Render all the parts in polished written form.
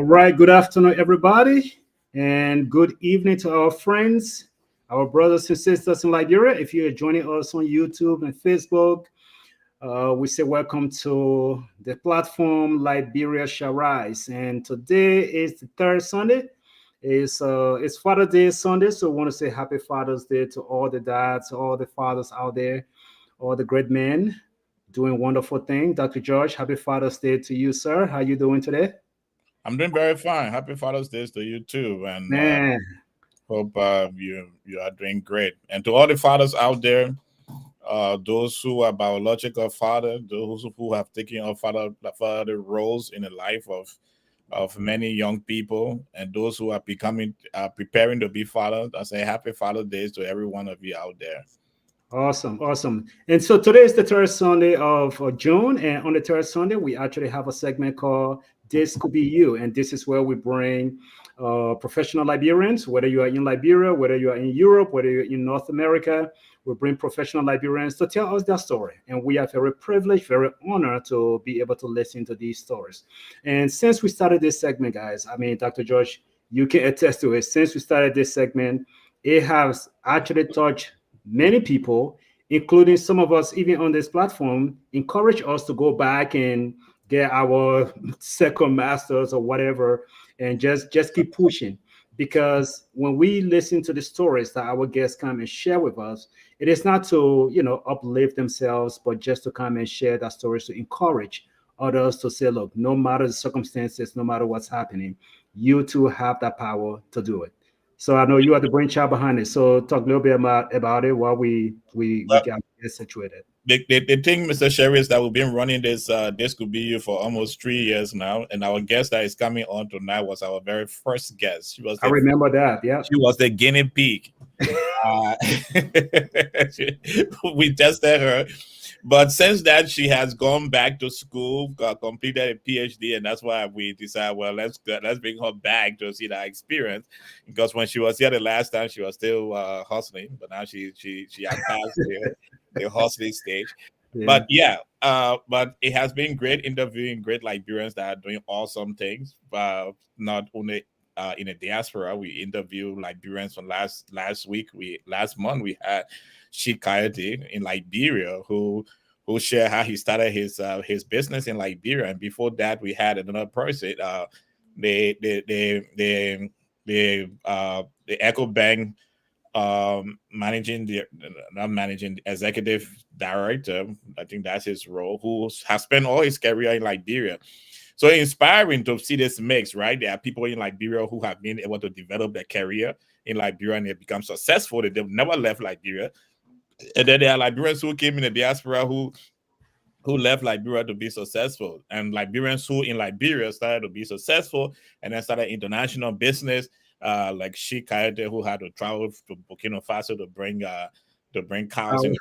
All right, good afternoon, everybody, and good evening to our friends, our brothers and sisters in Liberia. If you are joining us on YouTube and Facebook, we say welcome to the platform Liberia Shall Rise. And today is the third Sunday. It's Father's Day Sunday, so we want to say Happy Father's Day to all the dads, all the fathers out there, all the great men doing wonderful things. Dr. George, Happy Father's Day to you, sir. How you doing today? I'm doing very fine. Happy Father's Day to you too, and Man, hope you are doing great. And to all the fathers out there, those who are biological father, those who have taken on father roles in the life of many young people, and those who are becoming preparing to be fathers, I say Happy Father's Day to every one of you out there. awesome, awesome. And so today is the third Sunday of June, and on the third Sunday, we actually have a segment called "This Could Be You," and this is where we bring professional Liberians, whether you are in Liberia, whether you are in Europe, whether you're in North America. We bring professional Liberians to tell us their story, and we are very privileged, very honored to be able to listen to these stories. And since we started this segment, guys, I mean, Dr. George, you can attest to it. Since we started this segment, it has actually touched many people, including some of us even on this platform, encourage us to go back and get our second masters or whatever and just keep pushing, because when we listen to the stories that our guests come and share with us, it is not to uplift themselves, but just to come and share that stories to encourage others to say, look, no matter the circumstances, no matter what's happening, you too have that power to do it. So I know you are the brainchild behind it. So talk a little bit about it while we Well, get situated. the thing, Mr. Sherry, is that we've been running this could be you for almost 3 years now, and our guest that is coming on tonight was our very first guest. I remember that. Yeah. She was the guinea pig. Uh, we tested her, but since that she has gone back to school, completed a PhD, and that's why we decided, well, let's bring her back to see that experience. Because when she was here the last time, she was still hustling, but now she had passed the hustling stage. Yeah. But yeah, but it has been great interviewing great Liberians that are doing awesome things. Not only in the diaspora, we interviewed Liberians from last month we had Sheik Coyote in Liberia who shared how he started his business in Liberia, and before that we had another person, the Echo Bank managing the not managing executive director, I think that's his role, who has spent all his career in Liberia. So inspiring to see this mix, right? There are people in Liberia who have been able to develop their career in Liberia and they become successful. They've never left Liberia. And then there are Liberians who came in the diaspora who left Liberia to be successful, and Liberians who in Liberia started to be successful and then started international business, like Sheik Coyote, who had to travel to Burkina Faso to bring cows in. Wow.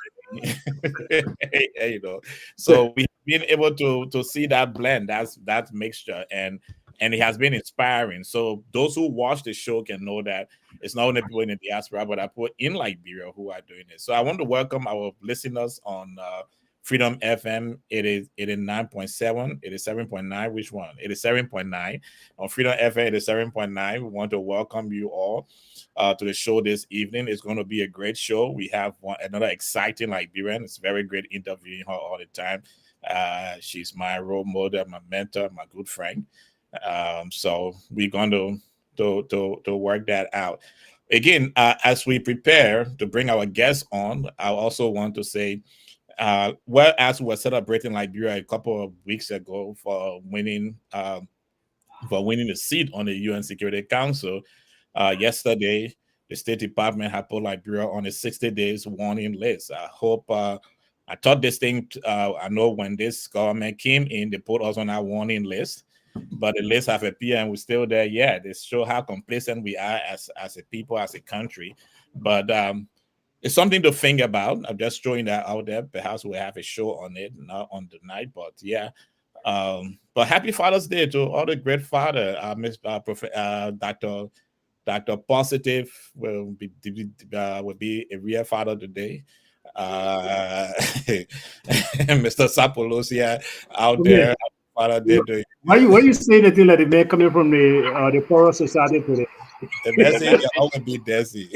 You know, so we've been able to see that blend, that mixture, and it has been inspiring. So those who watch the show can know that it's not only people in the diaspora, but I put in Liberia who are doing it. So I want to welcome our listeners on Freedom FM. It is 89.7, 87.9. Which one? 87.9. On Freedom FM, 87.9. We want to welcome you all to the show this evening. It's going to be a great show. We have another exciting Liberian. It's very great interviewing her all the time. She's my role model, my mentor, my good friend. So we're going to work that out. Again, as we prepare to bring our guests on, I also want to say, well, as we were celebrating Liberia a couple of weeks ago for winning the seat on the UN Security Council, yesterday the State Department had put Liberia on a 60 days warning list. I thought this thing. I know when this government came in, they put us on our warning list, but the list have appeared and we're still there. Yeah, they show how complacent we are as a people, as a country. But it's something to think about. I'm just throwing that out there. Perhaps we'll have a show on it, not on the night, but yeah. But happy Father's Day to all the great father, Dr. Positive will be a real father today. Mr. Sapolosia out Yeah. there, Father did to Why you saying the thing like the man coming from the poor society today? the Desi can always be Desi.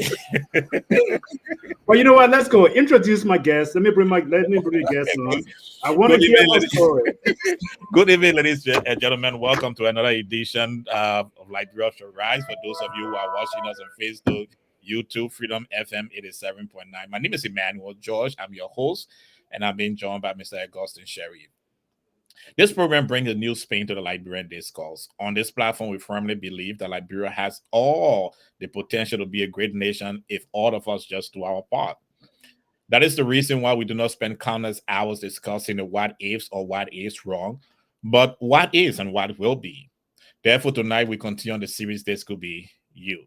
Well, you know what? Let's go. Introduce my guest. Let me bring the guest on. I want to Good hear evening, her ladies. story. Good evening, ladies and gentlemen. Welcome to another edition of Liberia Shall Rise. For those of you who are watching us on Facebook, YouTube, Freedom FM 87.9. My name is Emmanuel George. I'm your host, and I'm being joined by Mr. Augustine Sherry. This program brings a new spin to the Liberian discourse. On this platform, we firmly believe that Liberia has all the potential to be a great nation if all of us just do our part. That is the reason why we do not spend countless hours discussing the what ifs or what is wrong, but what is and what will be. Therefore, tonight we continue on the series This Could Be You.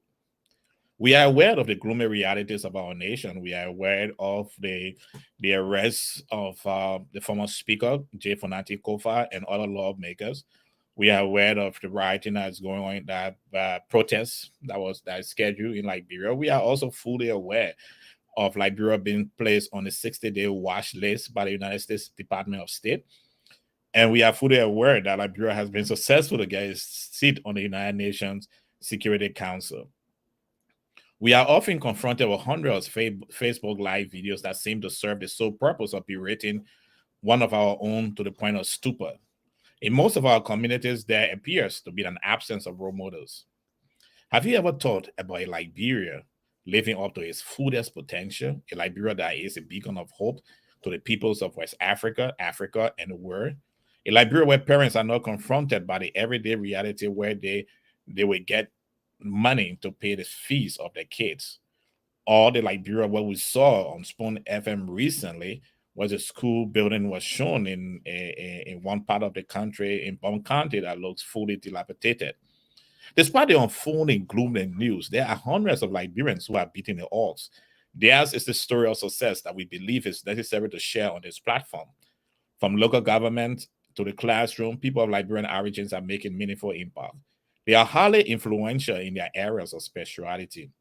We are aware of the gloomy realities of our nation. We are aware of the arrest of the former speaker, J. Fonati Kofa, and other lawmakers. We are aware of the rioting that is going on, that protests that is scheduled in Liberia. We are also fully aware of Liberia being placed on a 60-day watch list by the United States Department of State. And we are fully aware that Liberia has been successful to get a seat on the United Nations Security Council. We are often confronted with hundreds of Facebook Live videos that seem to serve the sole purpose of berating one of our own to the point of stupor. In most of our communities, there appears to be an absence of role models. Have you ever thought about a Liberia living up to its fullest potential, a Liberia that is a beacon of hope to the peoples of West Africa, Africa, and the world? A Liberia where parents are not confronted by the everyday reality where they will get money to pay the fees of their kids. Or the Liberia what we saw on Spoon FM recently was a school building was shown in one part of the country in Bond County that looks fully dilapidated. Despite the unfolding gloom and news, there are hundreds of Liberians who are beating the odds. Theirs is the story of success that we believe is necessary to share on this platform. From local government to the classroom, people of Liberian origins are making meaningful impact. They are highly influential in their areas of speciality.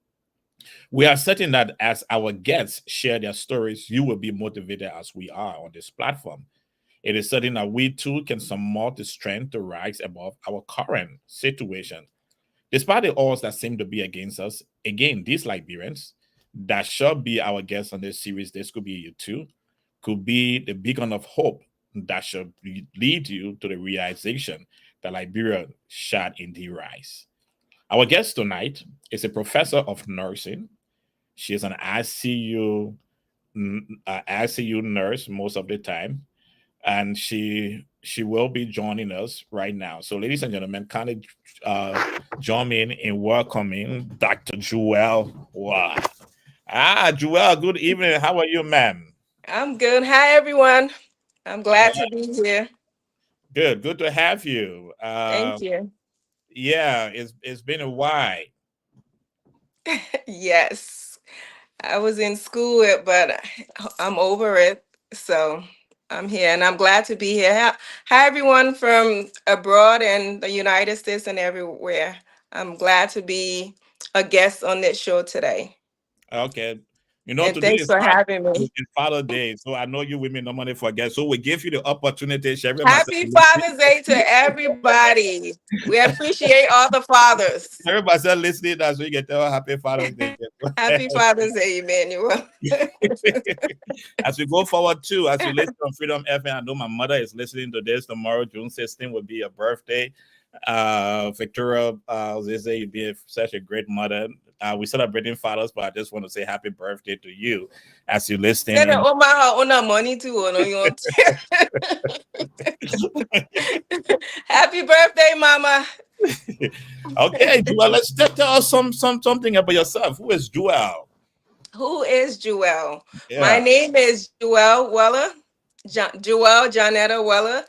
We are certain that as our guests share their stories, you will be motivated as we are on this platform. It is certain that we too can somewhat the strength to rise above our current situation. Despite the odds that seem to be against us, again, these Liberians that shall be our guests on this series, this could be you too, could be the beacon of hope that should lead you to the realization that Liberia shall indeed rise. Our guest tonight is a professor of nursing. She is an ICU nurse most of the time, and she will be joining us right now. So, ladies and gentlemen, kindly join me in welcoming Dr. Jewelle Welleh. Jewelle, good evening. How are you, ma'am? I'm good. Hi, everyone. I'm glad to be here. Good to have you. Thank you. Yeah, it's been a while. Yes, I was in school, but I'm over it. So I'm here and I'm glad to be here. Hi, everyone from abroad and the United States and everywhere. I'm glad to be a guest on this show today. Okay. And Today thanks is for having me. Father Day, so I know you women normally forget. So we give you the opportunity, Sherry myself. Happy Father's Day to everybody. We appreciate all the fathers. Sherry myself listening, that's so you can tell her Happy Father's Day. Happy Father's Day, Emmanuel. As we go forward too, as you listen on Freedom FM, I know my mother is listening to this tomorrow. June 16th will be your birthday. Victoria, they say you'd be such a great mother. We're celebrating fathers, but I just want to say happy birthday to you as you listen. And my money too. Happy birthday, Mama. Okay, Jewelle, let's tell us something about yourself. Who is Jewelle? Who is Jewelle? Yeah. My name is Jewelle Welleh, Jewelle Jonetta Welleh,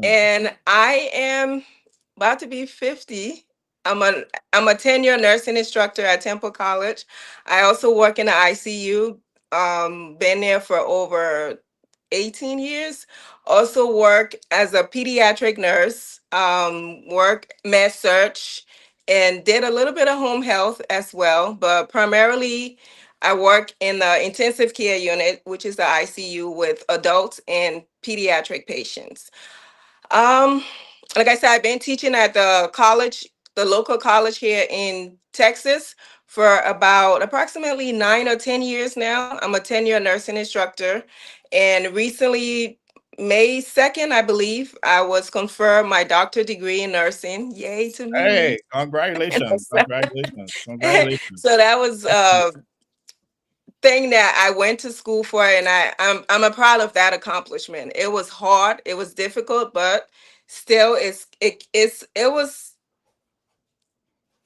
and I am about to be 50. I'm a 10-year nursing instructor at Temple College. I also work in the ICU. Been there for over 18 years. Also work as a pediatric nurse, work med search, and did a little bit of home health as well. But primarily, I work in the intensive care unit, which is the ICU with adults and pediatric patients. Um, like I said, I've been teaching at the college, the local college here in Texas for about approximately 9 or 10 years now. I'm a 10-year nursing instructor. And recently, May 2nd, I believe, I was conferred my doctorate degree in nursing. Yay to me. Hey, congratulations, congratulations, congratulations. So that was thing that I went to school for, and I'm a proud of that accomplishment. It was hard, it was difficult, but still it was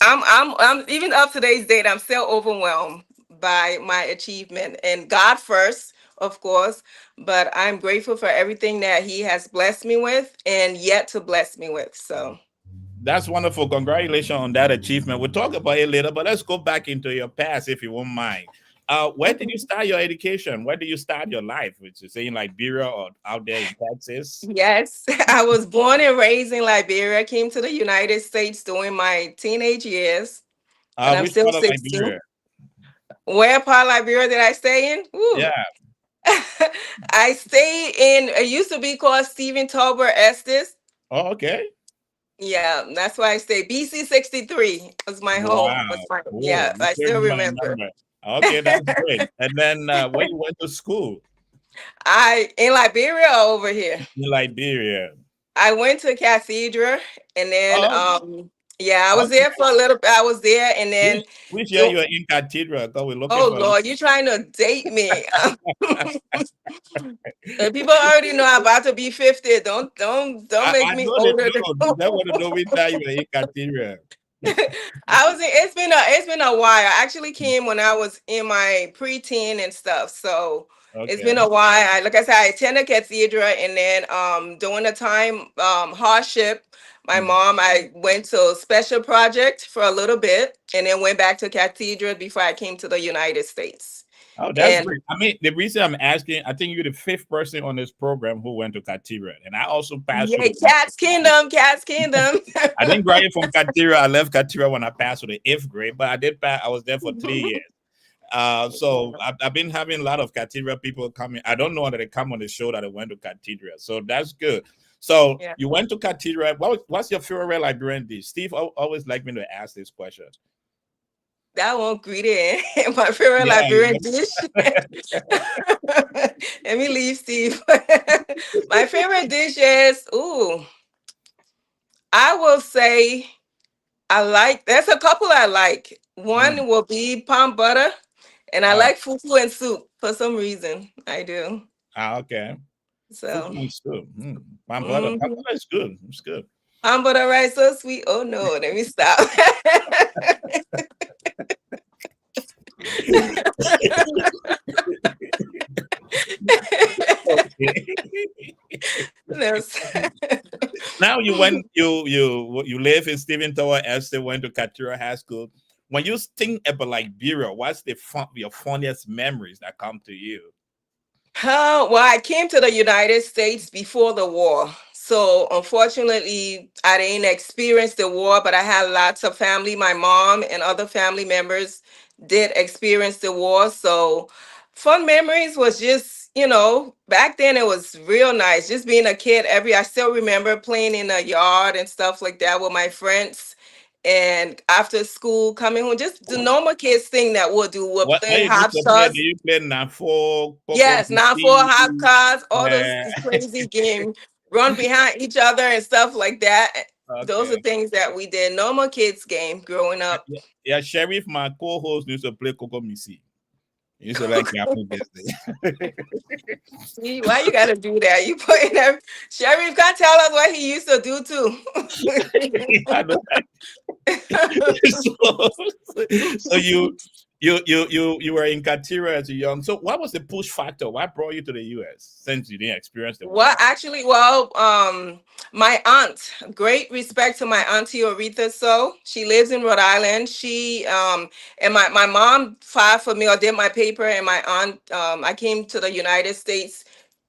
I'm even up to today's date, I'm still overwhelmed by my achievement, and God first, of course, but I'm grateful for everything that he has blessed me with and yet to bless me with. So That's wonderful. Congratulations on that achievement. We'll talk about it later, but let's go back into your past if you won't mind. Where did you start your education? Where did you start your life? Which is in Liberia or out there in Texas? yes, I was born and raised in Liberia, came to the United States during my teenage years, and I'm Which still part of 16. Liberia? Where part of Liberia did I stay in? Woo. Yeah. I stayed in, it used to be called Stephen Tolbert Estes. Oh, okay. Yeah, that's why I stayed. BC 63 was my home. Wow. Cool. Yeah, You I still still remember. remember. Okay, that's great. And then where you went to school? I in Liberia or over here. In Liberia. I went to Cathedral, and then Oh, yeah, I was okay. there for a little bit. I was there, and then Which year do, you were in Cathedral? Because we're looking oh for. Lord, you trying to date me. And people already know I'm about to be 50. Don't make I me know they older than know. They want to know which time you were in Cathedral. I was in, it's been a while. I actually came when I was in my preteen and stuff. So it's Okay. been a while. Like I said, I attended cathedral, and then during the time hardship, my Mm. mom, I went to special project for a little bit and then went back to cathedral before I came to the United States. Oh, that's And great. I mean, the reason I'm asking, I think you're the fifth person on this program who went to Cathedral, and I also passed through yay, the. Cat's Kingdom, Cat's Kingdom. I didn't graduate from Cathedral. I left Cathedral when I passed through the eighth grade, but I did pass. I was there for 3 years. So I've been having a lot of Cathedral people coming. I don't know that they come on the show that they went to Cathedral, so that's good. So Yeah. you went to Cathedral. What's your favorite Liberian dish? Steve always like me to ask this question. That won't greet it. My favorite Yeah. Liberian dish. Let me leave, Steve. My favorite dish is, I will say there's a couple I like. Mm. One will be palm butter, and I Oh, like fufu and soup for some reason. I do. okay. So, Fufu is good. Palm butter. Palm mhm. butter is good. It's good. Palm butter rice so sweet. Oh no, let me stop. No, Now you went you live in Stephen Tower Estate, went to Katura High School. When you think about Liberia, what's your funniest memories that come to you? Well, I came to the United States before the war. So unfortunately, I didn't experience the war, but I had lots of family. My mom and other family members did experience the war. So fun memories was just, back then it was real nice. Just being a kid, I still remember playing in the yard and stuff like that with my friends. And after school, coming home, just the normal kids thing that we'll do. We'll What play you used to play? Do hopscotch. you play Nafo, Popo Yes, now for BC? hot cars, all those Uh, crazy game, run behind each other and stuff like that. Those are okay. things that we did. Normal kids game growing up. Yeah, Sheriff, my co-host used to play Coco Missy. He used to like Apple business. See, why you gotta do that? You put in there. Sheriff can't tell us what he used to do I know. too. So you were in Katira as a young. So what was the push factor? What brought you to the US since you didn't experience the war? Well, actually, my aunt, great respect to my auntie Aretha. So she lives in Rhode Island. She and my mom filed for me or did my paper, and my aunt, I came to the United States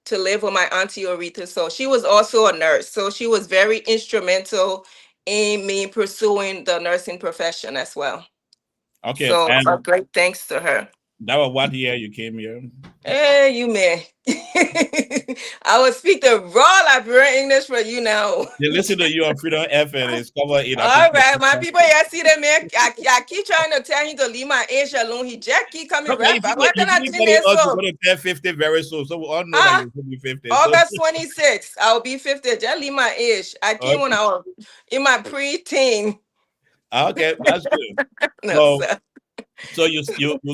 to live with my auntie Aretha. So she was also a nurse. So she was very instrumental in me pursuing the nursing profession as well. Okay, So a and great thanks to her. that was what year you came here? You may. I will speak the raw Liberian English for you now. They listen to you on Freedom FM. It's covered in All African. right, my people, yeah, see that man. I keep trying to tell him to leave my age alone. He just keep coming Okay, right if you back. What if can I you do getting this us, you're so? going to turn 50 very soon. So we all know that Huh? you're going to be 50. So, August 26th, I'll be 50. Just leave my age. I came when okay, I was in my pre-teen. okay, that's good. No, So, sir. so you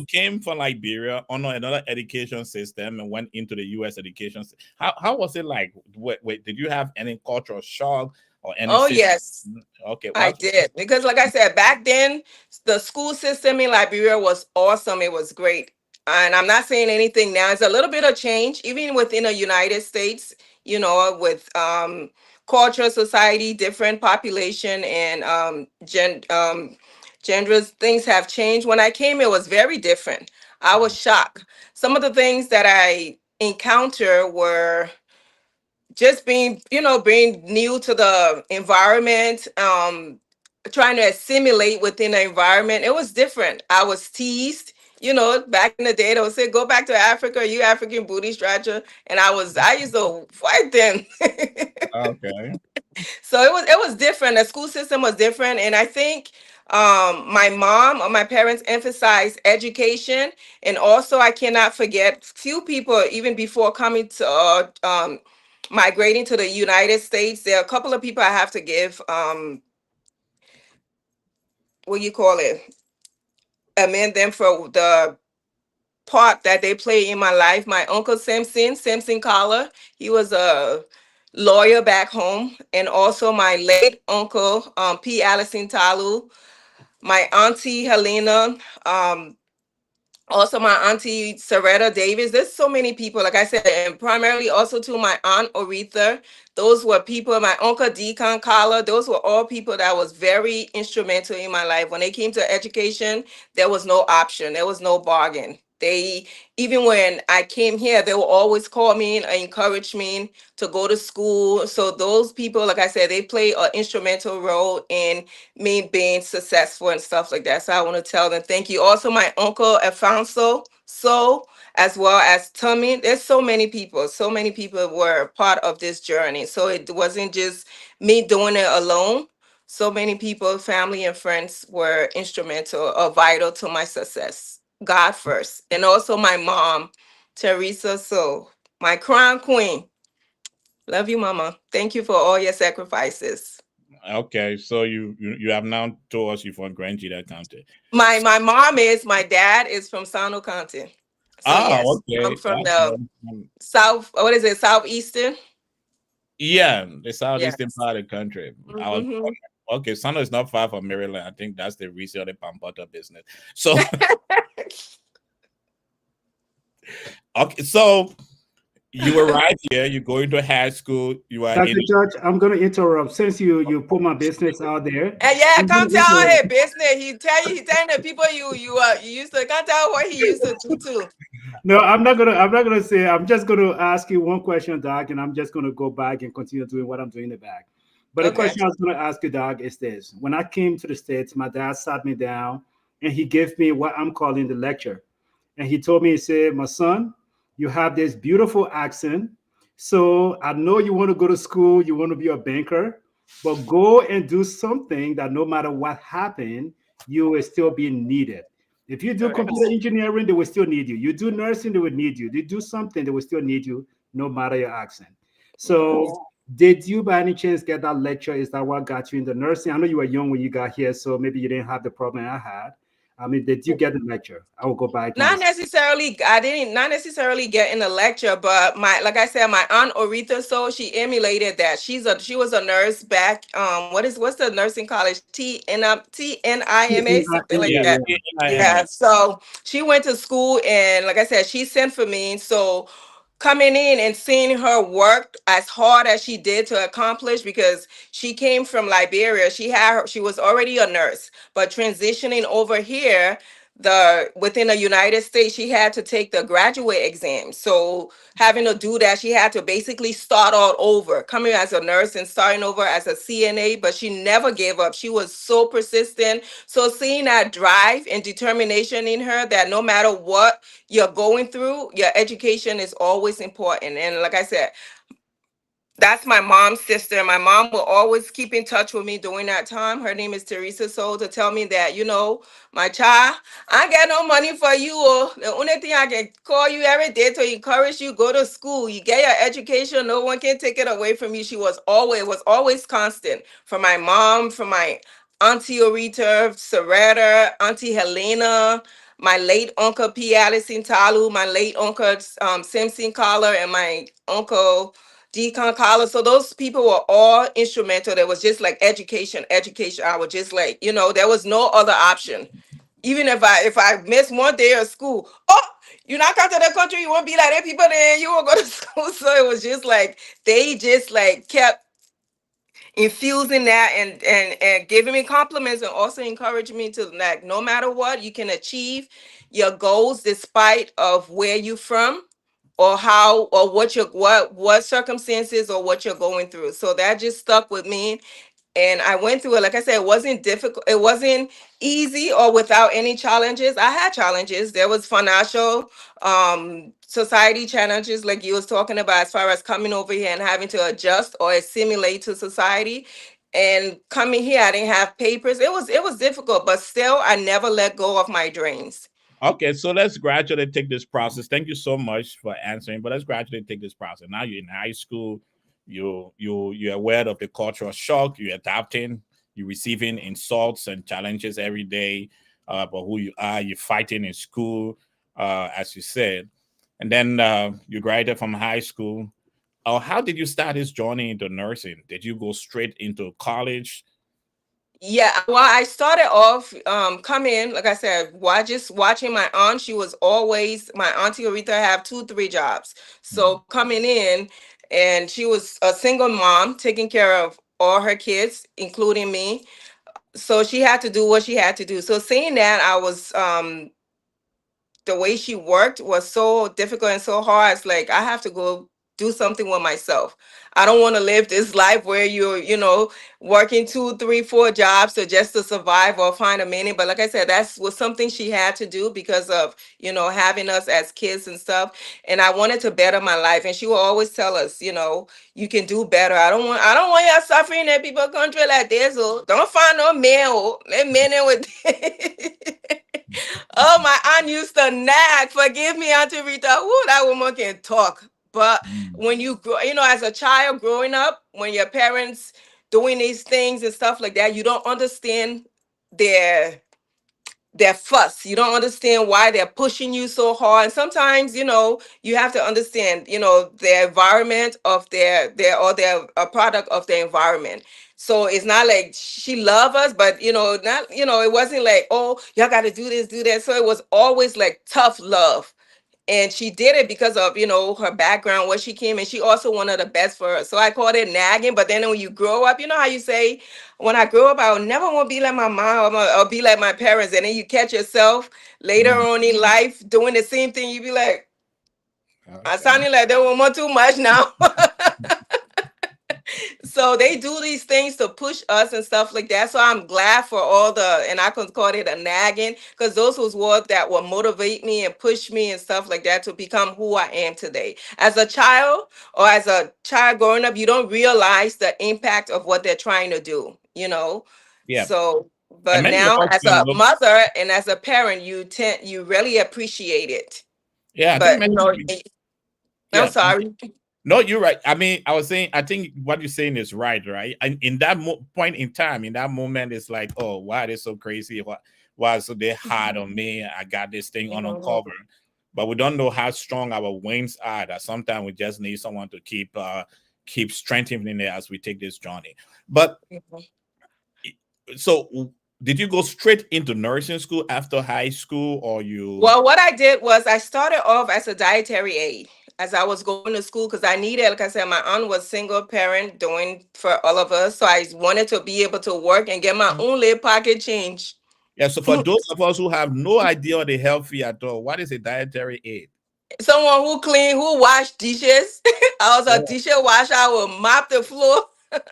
came from Liberia under another education system and went into the U.S. education. How was it like? Wait, did you have any cultural shock or any Oh, system? yes. Okay, I what? did because, like I said, back then the school system in Liberia was awesome. It was great, and I'm not saying anything now. It's a little bit of change, even within the United States. With culture, society, different population, and genders, things have changed. When I came, it was very different. I was shocked. Some of the things that I encountered were just being new to the environment, trying to assimilate within the environment. It was different. I was teased, back in the day they would say, go back to Africa, you African booty scratcher. And I used to fight them. Okay. So it was different. The school system was different, and I think my mom or my parents emphasized education, and also I cannot forget few people even before coming to migrating to the United States. There are a couple of people I have to give what you call it, amend them for the part that they play in my life. My uncle Simpson Collar, he was a lawyer back home, and also my late uncle P. Allison Talu, my auntie Helena, um, also my auntie Soretta Davis. There's so many people, like I said, and primarily also to my aunt Oretha. Those were people, my uncle Deacon Collar, those were all people that was very instrumental in my life. When it came to education, there was no option, there was no bargain. They, even when I came here, they will always call me and encourage me to go to school. So those people, like I said, they play an instrumental role in me being successful and stuff like that. So I want to tell them thank you. Also, my uncle Alfonso, so as well as Tommy. There's so many people were part of this journey. So it wasn't just me doing it alone. So many people, family and friends were instrumental or vital to my success. God first. And also my mom, Teresa So, my crown queen. Love you, mama. Thank you for all your sacrifices. Okay, so you have now told us you're from Grand Gita County. My mom is, my dad is from Sano County. So Ah, yes, I'm okay. from the south, what is it, southeastern? Yeah, the southeastern Yes. part of the country. I was Hmm. okay. Sano is not far from Maryland. I think that's the resale of the Pampata business. So okay, so you arrived here. You go into high school. You are Dr. in. Judge, I'm going to interrupt. Since you put my business out there, And yeah, I'm going come to tell interrupt. his business. He telling the people you used to, come tell what he used to do too. No, I'm not gonna say. I'm just gonna ask you one question, Doc, and I'm just gonna go back and continue doing what I'm doing in the back. But the Okay. question I was gonna ask you, Doc, is this: when I came to the States, my dad sat me down and he gave me what I'm calling the lecture. And he told me, he said, my son, you have this beautiful accent. So I know you want to go to school, you want to be a banker, but go and do something that no matter what happened, you will still be needed. If you do Correct. computer engineering, they will still need you. You do nursing, they will need you. They do something, they will still need you, no matter your accent. Yes. So, did you by any chance get that lecture? Is that what got you into nursing? I know you were young when you got here, so maybe you didn't have the problem I had. I mean, did you get the lecture? I will go back and Not listen. necessarily. I didn't not necessarily get in the lecture, but like I said, my aunt Oretha, so she emulated that. She was a nurse back. What's the nursing college? TNIMA, something like Yeah, Yeah. that. IMA. Yeah. So she went to school, and like I said, she sent for me. So coming in and seeing her work as hard as she did to accomplish, because she came from Liberia. She was already a nurse, but transitioning over here, the within the United States, she had to take the graduate exam. So having to do that, she had to basically start all over, coming as a nurse and starting over as a CNA, but she never gave up. She was so persistent. So seeing that drive and determination in her, that no matter what you're going through, your education is always important. And like I said, That's my mom's sister. My mom will always keep in touch with me during that time. Her name is Teresa Soul, to tell me that, my child, I ain't got no money for you. Oh. The only thing I can call you every day to encourage you, go to school. You get your education. No one can take it away from you. She was always constant. For my mom, for my Auntie Orita, Soretta, Auntie Helena, my late uncle P. Allison Talu, my late uncle Simpson Collar, and my uncle Deacon Collins. So those people were all instrumental. There was just like education, education. I was just like, there was no other option. Even if I missed one day of school, oh, you not come to the country, you won't be like that people there, you won't go to school. So it was just like they just like kept infusing that and giving me compliments and also encouraging me to, like, no matter what, you can achieve your goals despite of where you from or how or what circumstances or what you're going through. So that just stuck with me, and I went through it. Like I said, it wasn't difficult, it wasn't easy or without any challenges. I had challenges. There was financial, society challenges, like you was talking about, as far as coming over here and having to adjust or assimilate to society. And coming here, I didn't have papers. It was difficult, but still I never let go of my dreams. Okay, so let's gradually take this process. Thank you so much for answering, but let's gradually take this process. Now you're in high school, you're aware of the cultural shock, you're adapting, you're receiving insults and challenges every day, about who you are, you're fighting in school, as you said, and then you graduated from high school. How did you start this journey into nursing? Did you go straight into college? Yeah, well, I started off coming in, like I said, just watching my aunt. She was always my auntie Aretha have 2, 3 jobs. So Mhm. coming in, and she was a single mom taking care of all her kids, including me. So she had to do what she had to do. So seeing that, I was the way she worked was so difficult and so hard. It's like I have to go do something with myself. I don't want to live this life where you're, working 2, 3, 4 jobs to just to survive or find a meaning. But like I said, that's was something she had to do because of, having us as kids and stuff. And I wanted to better my life. And she will always tell us, you can do better. I don't want you suffering in people country like this. Oh, don't find no man. Oh, let men in with Oh, my aunt used to nag. Forgive me, Auntie Rita. Ooh, that woman can talk. But Mm. when you grow, as a child growing up, when your parents doing these things and stuff like that, you don't understand their their fuss. You don't understand why they're pushing you so hard. And sometimes, you have to understand, the environment of their a product of their environment. So it's not like she love us, but not, it wasn't like, oh, y'all got to do this, do that. So it was always like tough love, and she did it because of her background, where she came, and she also wanted the best for her. So I called it nagging. But then when you grow up, you know how you say, when I grow up, I'll never want to be like my mom or be like my parents. And then you catch yourself later Mm. on in life doing the same thing. You be like, I Okay. sounding like that woman too much now. So they do these things to push us and stuff like that. So I'm glad for all and I can call it a nagging, because those was words that will motivate me and push me and stuff like that to become who I am today. As a child, or as a child growing up, you don't realize the impact of what they're trying to do. Yeah. So, And but many of now us as can a look. mother and as a parent, you really appreciate it. Yeah, I think But many. I'm Yeah. sorry. No, you're right. I mean, I was saying, I think what you're saying is right, right? And in that point in time, in that moment, it's like, oh, why they so crazy? Why so they hard on me? I got this thing on uncover, but we don't know how strong our wings are. That sometimes we just need someone to keep strengthening it as we take this journey. But Mhm. so, did you go straight into nursing school after high school, or you? Well, what I did was I started off as a dietary aide as I was going to school, because I needed, like I said, my aunt was single parent doing for all of us. So I wanted to be able to work and get my own little pocket change. Yeah. So for those of us who have no idea of the healthy at all, what is a dietary aid? Someone who clean, who wash dishes. I was a Oh, dishes washer. I would mop the floor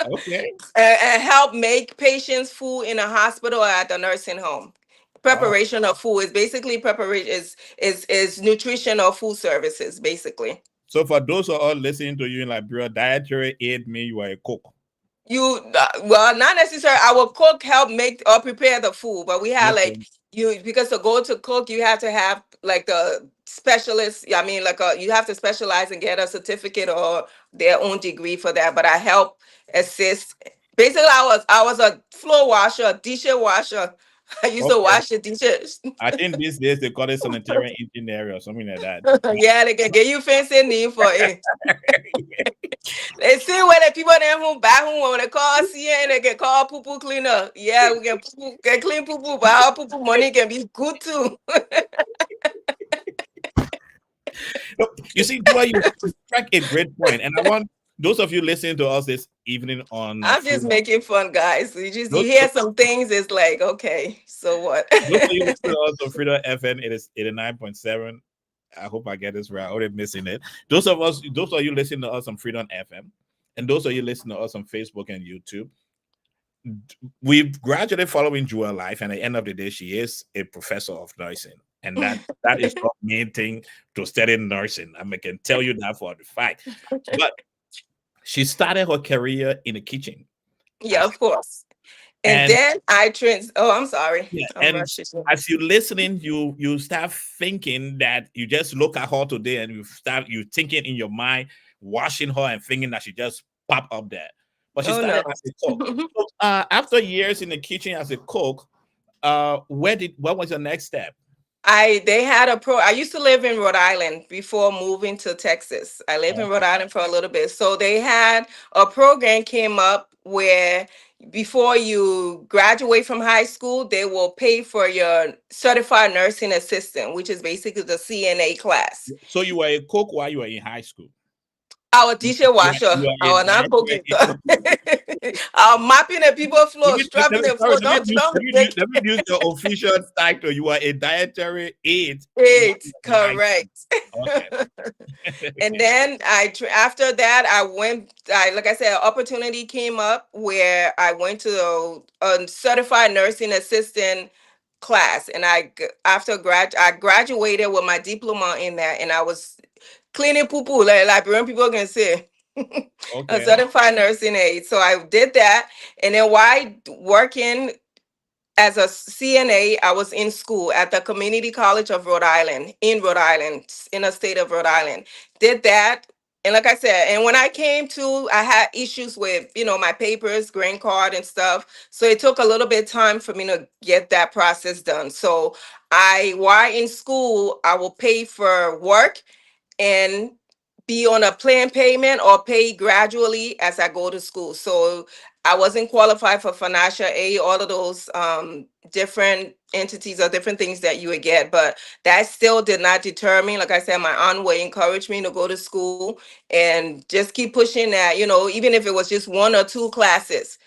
okay. and help make patients food in a hospital or at the nursing home. Oh, Preparation of food is basically preparation is nutrition or food services basically. So for those who are listening to you in Liberia, dietary aid mean you are a cook. You well, not necessarily. Our cook help make or prepare the food, but we had like Okay. you because to go to cook, you have to have like the specialist. I mean, like you have to specialize and get a certificate or their own degree for that. But I help assist. Basically, I was a floor washer, a dishwasher washer. I used to Okay. wash the dishes. I think these days they call it sanitary engineer or something like that. Yeah, they can get you fancy name for it. They see where the people them who buy who when they call CN, they can call poo poo cleaner. Yeah, we can can clean poo poo, but our poo poo money can be good too. No, you see, Joy, you strike a great point, and I want those of you listening to us this evening on I'm just Freedom. making fun, guys. You Those, hear some things, it's like, okay, so what? those of you listening to us on Freedom FM, it is 89.7. I hope I get this right. I'm already missing it. Those of you listening to us on Freedom FM, and those of you listening to us on Facebook and YouTube, we've gradually following Jewel life, and at the end of the day, she is a professor of nursing, and that is not main thing to study nursing. I can tell you that for the fact. But she started her career in the kitchen, Yeah, as, of course. And and then I'm sorry. yeah, I'm and rushing. as you listening, you start thinking that you just look at her today, and you thinking in your mind, watching her and thinking that she just pop up there. But she Oh no. started as a cook. So, after years in the kitchen as a cook, what was your next step? I used to live in Rhode Island before moving to Texas. I lived in Rhode Okay. Island for a little bit. So they had a program came up where before you graduate from high school, they will pay for your certified nursing assistant, which is basically the CNA class. So you were a cook while you were in high school. Our dishwasher, You are a our not cooking. dietary. Our mopping the people floor, Let strapping me, the sorry, floor. Don't make let me use your official title. You are a dietary aide while it you were in high correct. school. Okay. And then after that, I went. Like I said, an opportunity came up where I went to a certified nursing assistant class, and I graduated with my diploma in that, and I was cleaning poo poo like Liberian people can say. A Okay. certified nursing aide. So I did that, and then while working as a CNA, I was in school at the Community College of Rhode Island, in the state of Rhode Island. Did that. And like I said, and when I came to, I had issues with, my papers, green card and stuff. So it took a little bit of time for me to get that process done. So while in school, I will pay for work and be on a plan payment or pay gradually as I go to school. So I wasn't qualified for financial aid, all of those different entities or different things that you would get, but that still did not deter me. Like I said, my aunt would encourage me to go to school and just keep pushing that, even if it was just one or two classes,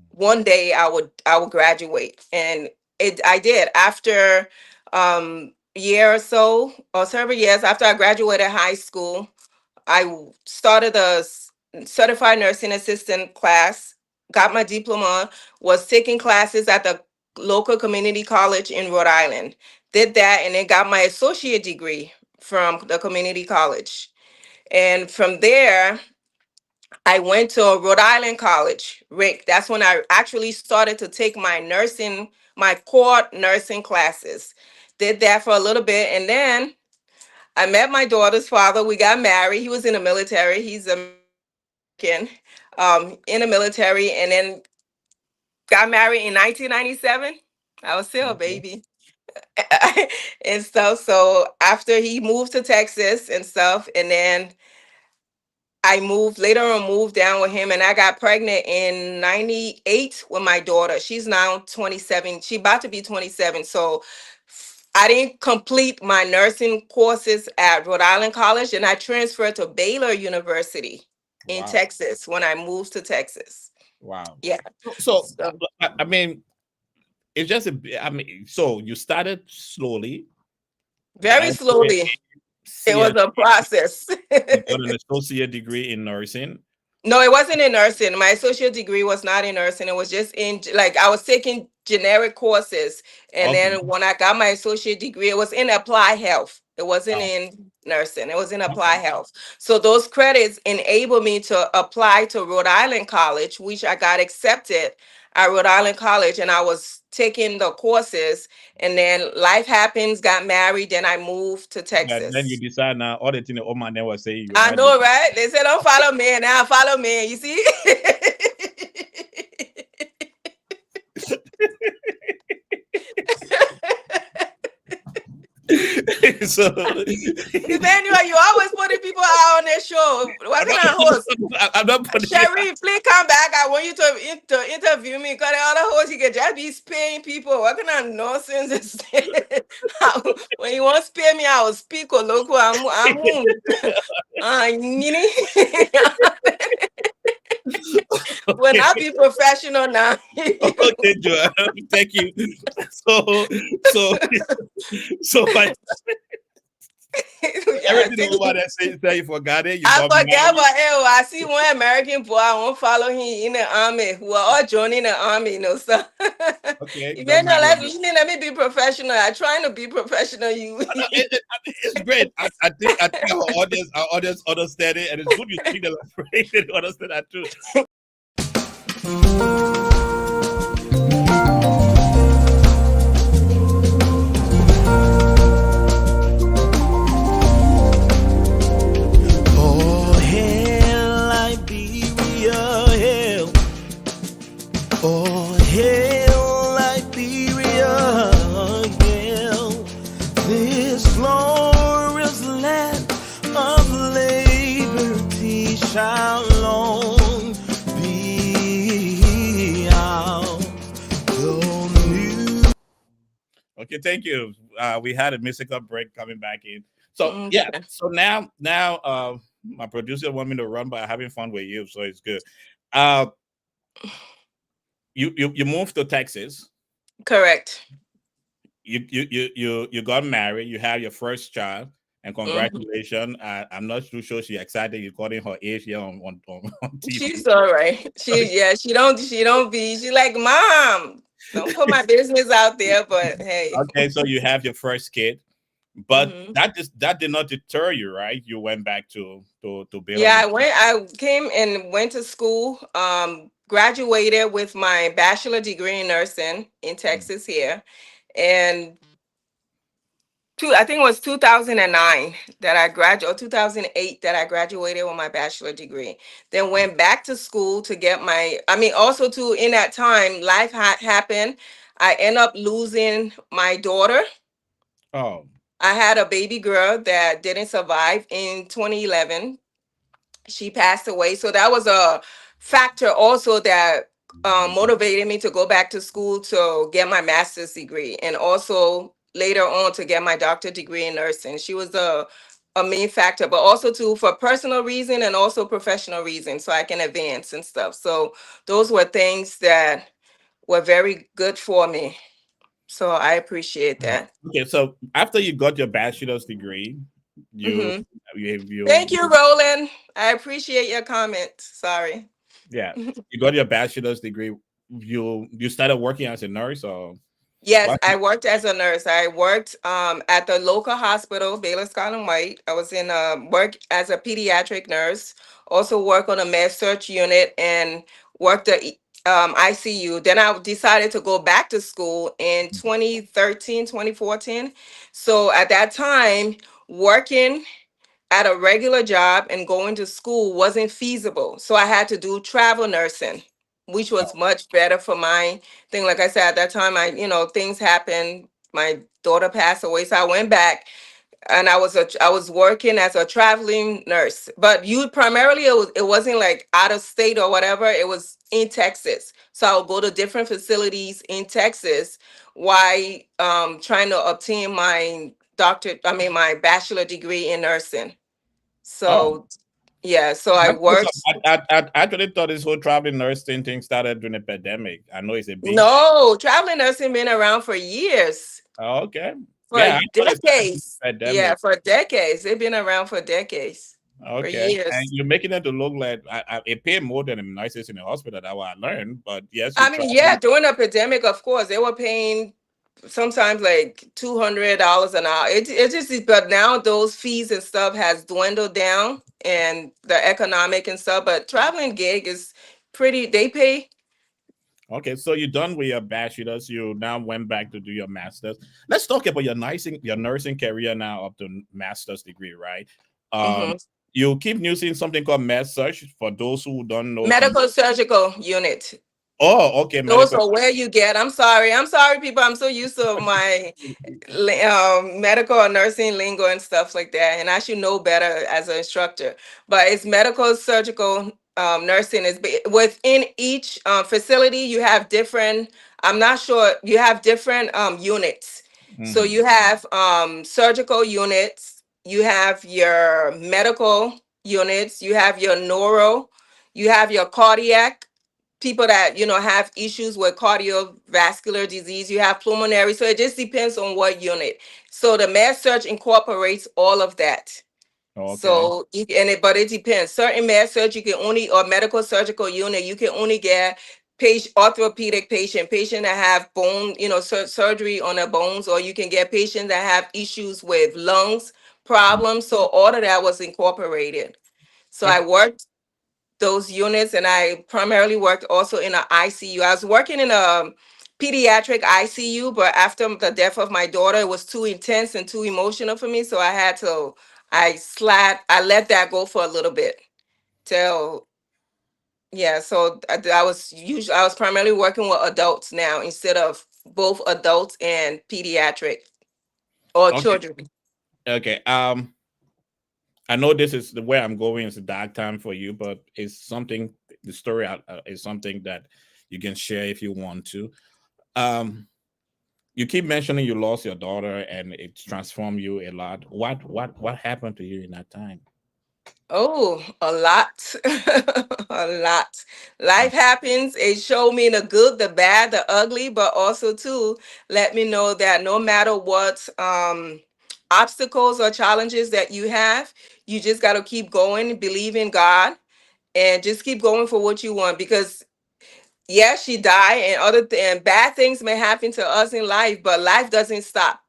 one day I would graduate. And I did after year or so or several years after I graduated high school. I started certified nursing assistant class, got my diploma, was taking classes at the local community college in Rhode Island. Did that and then got my associate degree from the community college. And from there, I went to Rhode Island College, Rick. That's when I actually started to take my core nursing classes. Did that for a little bit. And then I met my daughter's father. We got married. He was in the military. He's American, in the military, and then got married in 1997. I was still a Okay. baby and stuff. So after he moved to Texas and stuff, and then I moved down with him, and I got pregnant in 98 with my daughter. She's now 27. She about to be 27. So I didn't complete my nursing courses at Rhode Island College, and I transferred to Baylor University in Wow. Texas when I moved to Texas. Wow. Yeah. So, So I mean, it's just so you started slowly, very dietary, slowly. It was CS, a process. you got an associate degree in nursing. No, it wasn't in nursing. My associate degree was not in nursing. It was just in like I was taking generic courses. And Okay. then when I got my associate degree, it was in applied health. It wasn't Wow. in nursing. It was in applied health. So those credits enabled me to apply to Rhode Island College, which I got accepted at Rhode Island College, and I was taking the courses. And then life happens, got married, then I moved to Yeah, then you Texas. decide now all the thing the old man then was saying you I might know, right? They said don't follow me, and now follow me. You see? so Emmanuel, you always putting people out on their show. What can I host? I'm not putting Sherry, please come back. I want you to interview me because the other host, you can just be paying people. What kind of nonsense is that? When you want to spare me, I will speak or local. I'm Nini. Will not be professional now. Okay, Joel. Thank you. So like everything over there says that you forgot it. I forget about it. I see one American boy. I won't follow him in the army. Who are all joining the army, so. Okay. Let me be professional. I'm trying to be professional. It's great. I think our audience understand it, and it's good you speak the language. They understand that too. Oh, hail Liberia, hail. Oh, hail Liberia, hail. This glorious land of liberty shall long be out. Okay, thank you. We had a musical break coming back in. So yeah, so now my producer want me to run by having fun with you, so it's good. You moved to Texas. Correct. You got married. You had your first child, and congratulations. I'm not too sure she's excited. You got in her age here on TV. She's all right. She don't be. She like, Mom, don't put my business out there. But hey. Okay, so you have your first kid. But that did not deter you, right? You went back to Baylor. Yeah, I came and went to school. Graduated with my bachelor degree in nursing in Texas here, and I think it was 2009 that I graduated, or 2008 that I graduated with my bachelor degree. Then went back to school to get also too, in that time, life happened. I end up losing my daughter. Oh. I had a baby girl that didn't survive in 2011. She passed away. So that was a factor also that motivated me to go back to school to get my master's degree, and also later on to get my doctorate degree in nursing. She was a main factor, but also too for personal reason and also professional reason, so I can advance and stuff. So those were things that were very good for me. So I appreciate that. Okay, so after you got your bachelor's degree, you thank you, Roland. I appreciate your comment. Sorry. Yeah, you got your bachelor's degree. You started working as a nurse, or? Yes, I worked as a nurse. I worked at the local hospital, Baylor Scott & White. I was in work as a pediatric nurse. Also work on a med surg unit and worked the ICU. Then I decided to go back to school in 2013, 2014. So at that time, working at a regular job and going to school wasn't feasible. So I had to do travel nursing, which was much better for my thing. Like I said, at that time, things happened. My daughter passed away. So I went back and I was working as a traveling nurse, but primarily it wasn't like out of state or whatever. It was in Texas. So I would go to different facilities in Texas while trying to obtain my my bachelor degree in nursing. So yeah, so I worked. I actually thought this whole traveling nursing thing started during the pandemic. I know it's a big. No, traveling nursing been around for years. Oh, okay. For decades. Yeah, for decades. They've been around for decades. Okay. For years. And you're making it to look like it paid more than the nurses in the hospital. That's what I learned. But yes. During the pandemic, of course, they were paying sometimes like $200 an hour. It just is, but now those fees and stuff has dwindled down and the economic and stuff. But traveling gig is pretty. They pay. Okay, so you're done with your bachelor's. You now went back to do your master's. Let's talk about your nursing career now up to master's degree, right? Um, Mhm. you keep using something called med search for those who don't know something. Medical surgical unit. Oh, okay, Those medical. are where you get. I'm sorry, people. I'm so used to my medical or nursing lingo and stuff like that, and I should know better as an instructor. But it's medical surgical nursing is within each facility. You have different. I'm not sure. You have different units. So Mhm. you have surgical units. You have your medical units. You have your neuro. You have your cardiac people that have issues with cardiovascular disease. You have pulmonary, so it just depends on what unit. So the med surg incorporates all of that. Okay. So but it depends. Certain med surg you can only, or medical surgical unit, you can only get orthopedic patient that have bone, surgery on their bones, or you can get patients that have issues with lungs problems. So all of that was incorporated. So I Okay. worked those units, and I primarily worked also in an ICU. I was working in a pediatric ICU, but after the death of my daughter, it was too intense and too emotional for me, so I let that go for a little bit till yeah. So I was primarily working with adults now instead of both adults and pediatric or Okay. children. Okay. I know this is the way I'm going. It's a dark time for you, but it's something. The story is something that you can share if you want to. Um, you keep mentioning you lost your daughter and it's transformed you a lot. What happened to you in that time? Oh, a lot. A lot. Life happens. It showed me the good, the bad, the ugly, but also too let me know that no matter what obstacles or challenges that you have, you just got to keep going, believe in God, and just keep going for what you want. Because yes, she died, and and bad things may happen to us in life, but life doesn't stop.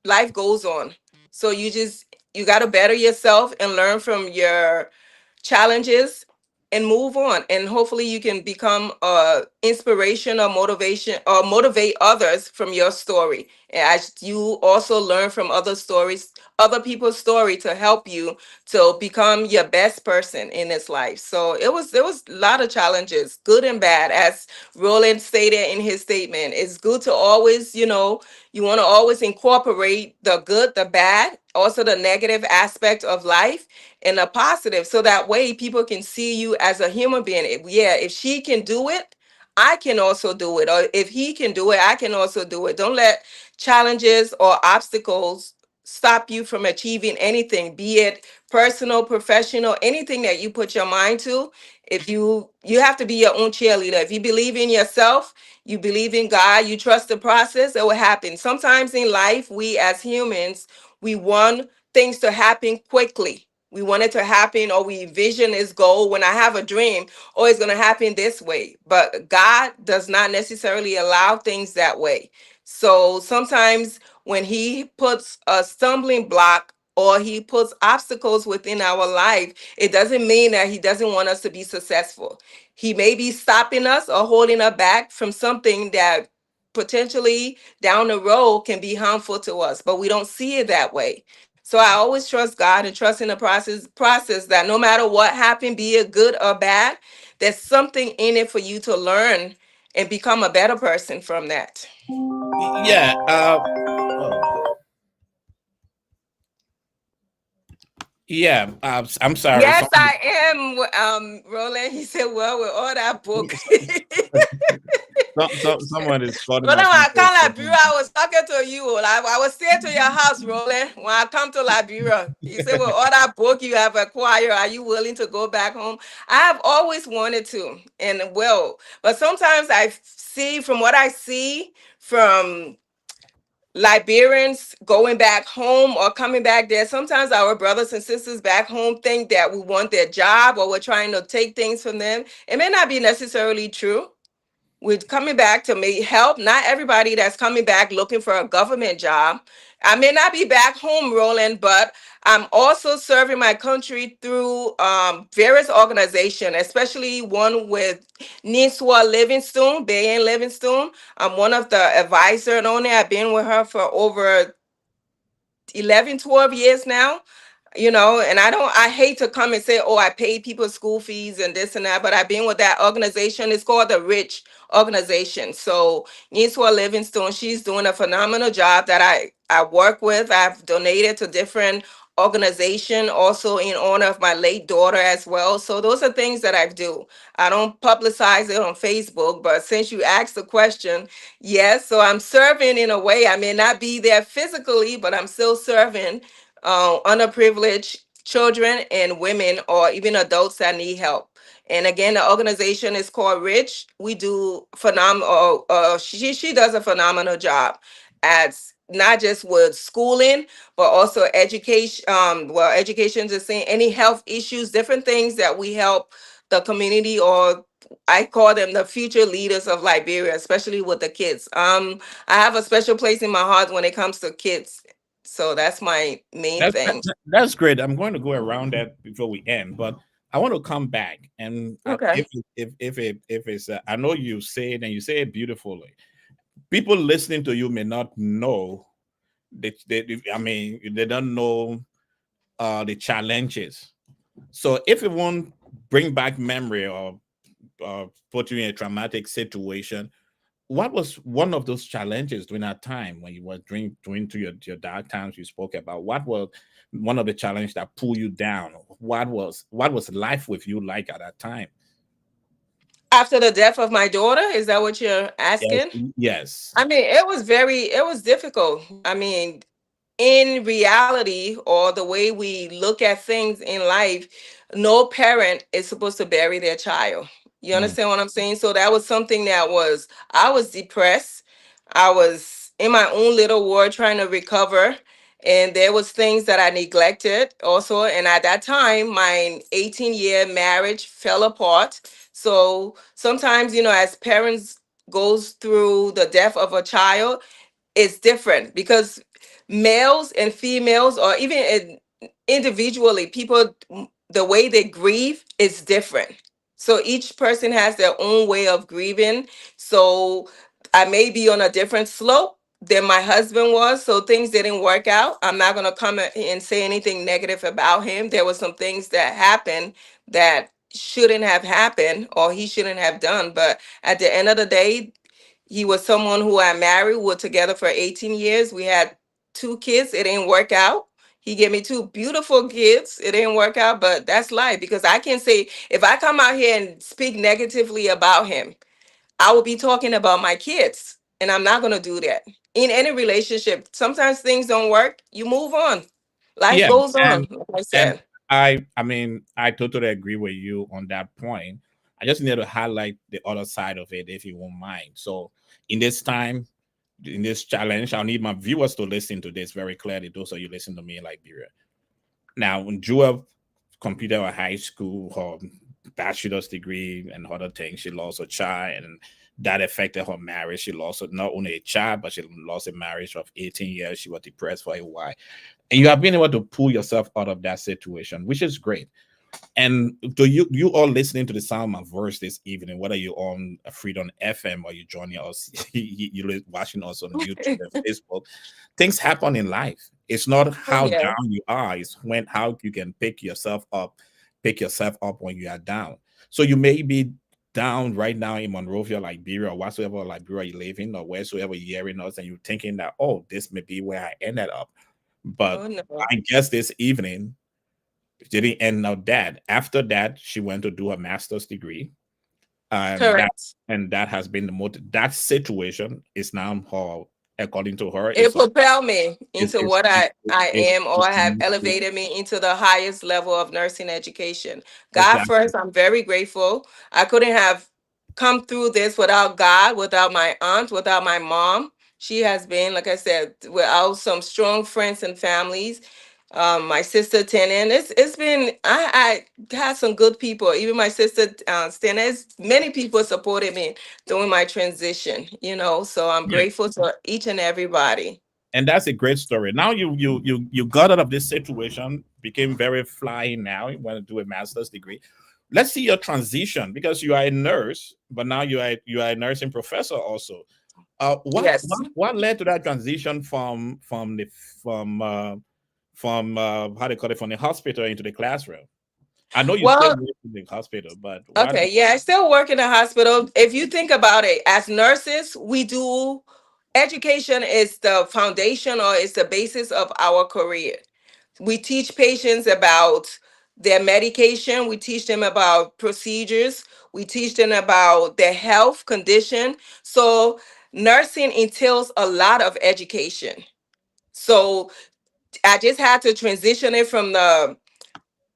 Life goes on. So you got to better yourself and learn from your challenges and move on, and hopefully you can become inspiration or motivation or motivate others from your story, and as you also learn from other people's story to help you to become your best person in this life. So it was a lot of challenges, good and bad, as Roland stated in his statement. It's good to always, you want to always incorporate the good, the bad, also the negative aspect of life, and a positive, so that way people can see you as a human being. Yeah, if she can do it, I can also do it. Or if he can do it, I can also do it. Don't let challenges or obstacles stop you from achieving anything, be it personal, professional, anything that you put your mind to. If you have to be your own cheerleader. If you believe in yourself, you believe in God, you trust the process, it will happen. Sometimes in life, we as humans, we want things to happen quickly. We want it to happen, or we vision this goal. When I have a dream, oh, it's going to happen this way. But God does not necessarily allow things that way. So sometimes when He puts a stumbling block or He puts obstacles within our life, it doesn't mean that He doesn't want us to be successful. He may be stopping us or holding us back from something that potentially down the road can be harmful to us, but we don't see it that way. So I always trust God and trust in the process that no matter what happened, be it good or bad, there's something in it for you to learn and become a better person from that. Yeah. Yeah. I'm sorry. Yes, I am. Roland, he said, well, with all that book. Someone is calling Roland, my when phone. I come to Liberia, I was talking to you. I was staying to your house, Roland, when I come to Liberia. He said, well, all that book you have acquired, are you willing to go back home? I have always wanted to, and will. But sometimes I see, from what I see from Liberians going back home or coming back there, sometimes our brothers and sisters back home think that we want their job or we're trying to take things from them. It may not be necessarily true. with coming back to me help. Not everybody that's coming back looking for a government job. I may not be back home rolling, but I'm also serving my country through various organizations, especially one with Niswa Livingstone, Bayan Livingstone. I'm one of the advisors on it. I've been with her for over 11, 12 years now. And I hate to come and say, oh, I pay people school fees and this and that, but I've been with that organization. It's called the Rich organization. So Yiswa Livingstone, she's doing a phenomenal job that I work with. I've donated to different organization also in honor of my late daughter as well. So those are things that I do. I don't publicize it on Facebook, but since you asked the question, yes, so I'm serving in a way. I may not be there physically, but I'm still serving underprivileged children and women or even adults that need help. And again, the organization is called Rich. We do phenomenal. She does a phenomenal job at not just with schooling, but also education. Well, education, just saying any health issues, different things that we help the community, or I call them the future leaders of Liberia, especially with the kids. I have a special place in my heart when it comes to kids, so that's my main thing. That's great. I'm going to go around that before we end, but I want to come back and Okay. if it's I know you say it and you say it beautifully. People listening to you may not know I mean they don't know the challenges. So if you want bring back memory or put you in a traumatic situation, what was one of those challenges during that time when you were doing to your dark times you spoke about? What was one of the challenges that pulled you down? What was life with you like at that time? After the death of my daughter, is that what you're Yes, asking? yes. I mean, it was difficult. I mean, in reality, or the way we look at things in life, no parent is supposed to bury their child. You Mm. understand what I'm saying? So that was something I was depressed. I was in my own little world trying to recover. And there was things that I neglected also. And at that time, my 18-year marriage fell apart. So sometimes, as parents goes through the death of a child, it's different because males and females, or even individually, people, the way they grieve is different. So each person has their own way of grieving. So I may be on a different slope than my husband was. So things didn't work out. I'm not going to come and say anything negative about him. There were some things that happened that shouldn't have happened or he shouldn't have done. But at the end of the day, he was someone who I married. We were together for 18 years. We had two kids. It didn't work out. He gave me two beautiful kids. It didn't work out, but that's life, because I can say if I come out here and speak negatively about him, I will be talking about my kids. And I'm not going to do that. In any relationship, sometimes things don't work. You move on. Life Yeah, goes on, and like I and said. I mean I totally agree with you on that point. I just need to highlight the other side of it if you won't mind. So in this time, in this challenge, I'll need my viewers to listen to this very clearly. Those of you listen to me in Liberia. Now, when Jewelle completed her high school, her bachelor's degree, and other things, she lost a child, and that affected her marriage. She lost not only a child, but she lost a marriage of 18 years. She was depressed for a while. And you have been able to pull yourself out of that situation, which is great. And to you all listening to the sound of my voice this evening, whether you're on Freedom FM or you're joining us, you're watching us on YouTube and Facebook, things happen in life. It's not Oh, how yeah. down you are, it's when how you can pick yourself up when you are down. So you may be down right now in Monrovia, Liberia, or whatsoever Liberia you live in, or wheresoever you're hearing us, and you're thinking that, oh, this may be where I ended up. But Oh, no. I guess this evening didn't end out that. After that, she went to do a master's degree, and Correct. that has been the motive. That situation is now her, according to her, It propelled me is into what I is am, or have elevated me into the highest level of nursing education. God exactly first, I'm very grateful. I couldn't have come through this without God, without my aunt, without my mom. She has been, like I said, without some strong friends and families. My sister Tenen. It's been I had some good people. Even my sister Stena. Many people supported me during my transition. So I'm Yeah. grateful to each and everybody. And that's a great story. Now you got out of this situation, became very flying. Now you want to do a master's degree. Let's see your transition, because you are a nurse, but now you are a nursing professor also. Yes. What led to that transition from how they call it, from the hospital into the classroom? I know you still Well, work in the hospital, but what? okay, yeah, I still work in a hospital. If you think about it, as nurses, we do education is the foundation or is the basis of our career. We teach patients about their medication, we teach them about procedures, we teach them about their health condition. So nursing entails a lot of education. So I just had to transition it from the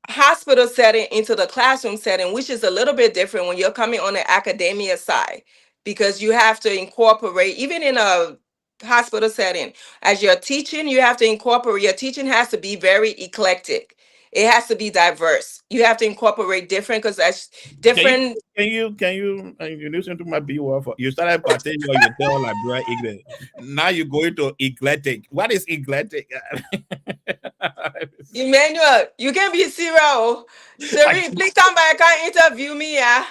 hospital setting into the classroom setting, which is a little bit different when you're coming on the academia side, because you have to incorporate, even in a hospital setting, as you're teaching, you have to incorporate, your teaching has to be very eclectic. It has to be diverse. You have to incorporate different, because that's Can you different. you listen to my B word? You started partaking, you tell like bro English. Now you go into eclectic. What is eclectic? Emmanuel, you can be zero. I, Cherie, please come back and interview me. Yeah.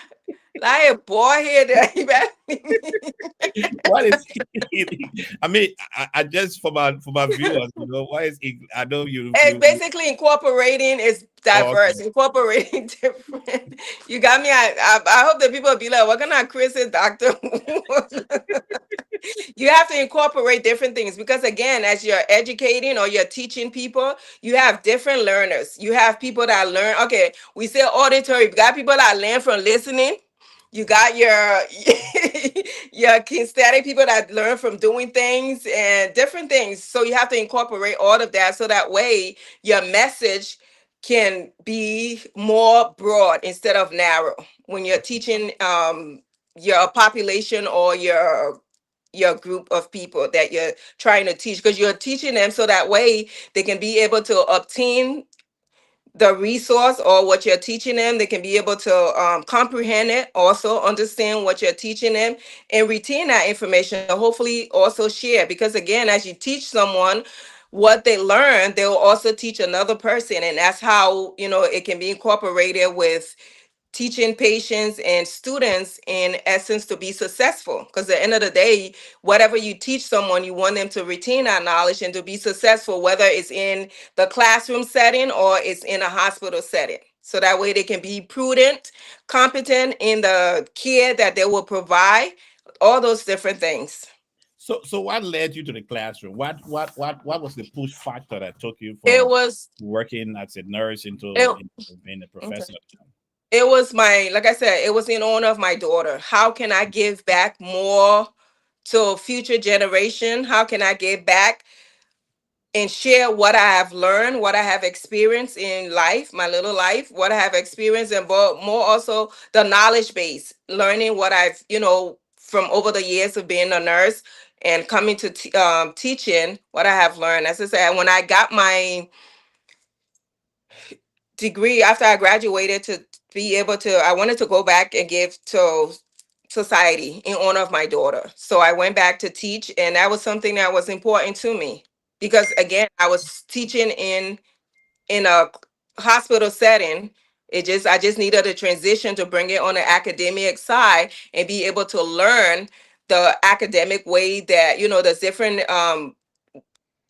Like a boy here. what is I mean, I just for my viewers, what is I know It's basically incorporating is oh, diverse, okay. incorporating different. You got me. I hope that people will be like, what kind of Chris is doctor? You have to incorporate different things, because again, as you're educating or you're teaching people, you have different learners. You have people that learn. Okay, we say auditory. You got people that learn from listening. You got your your kinesthetic people that learn from doing things and different things. So you have to incorporate all of that, so that way your message can be more broad instead of narrow when you're teaching your population or your group of people that you're trying to teach, because you're teaching them so that way they can be able to obtain the resource or what you're teaching them. They can be able to comprehend it, also understand what you're teaching them, and retain that information, hopefully also share, because again, as you teach someone what they learn, they'll also teach another person, and that's how it can be incorporated with teaching patients and students, in essence, to be successful, because at the end of the day, whatever you teach someone, you want them to retain that knowledge and to be successful, whether it's in the classroom setting or it's in a hospital setting, so that way they can be prudent, competent in the care that they will provide, all those different things. So what led you to the classroom? What was the push factor that took you It from was working as a nurse it, into being a okay. professor? It was my, like I said, it was in honor of my daughter. How can I give back more to future generation? How can I give back and share what I have learned, what I have experienced in life, my little life, what I have experienced, and more also the knowledge base, learning what I've, from over the years of being a nurse and coming to teaching what I have learned. As I said, when I got my degree after I graduated, to be able to, I wanted to go back and give to society in honor of my daughter. So I went back to teach, and that was something that was important to me, because again, I was teaching in a hospital setting. I just needed a transition to bring it on the academic side and be able to learn the academic way that, there's different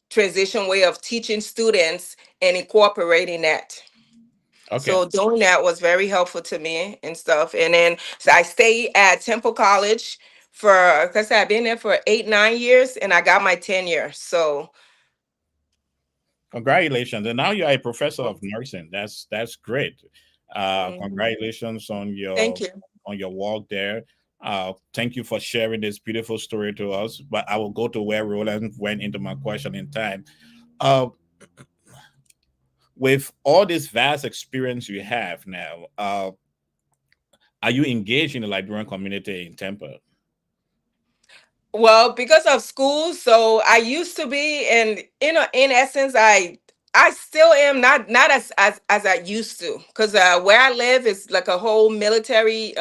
transition way of teaching students and incorporating that. Okay. So doing that was very helpful to me and stuff. And then so I stayed at Temple College for, like I said, I've been there for 8, 9 years, and I got my tenure. So Congratulations. And now you are a professor of nursing. That's great. mhm. Congratulations Thank you. on your walk there. Thank you for sharing this beautiful story to us. But I will go to where Roland went into my question in time. Uh, with all this vast experience you have now, are you engaged in the Liberian community in Tampa? Well, because of school, so I used to be, and in essence, I I still am not as I used to, because where I live is like a whole military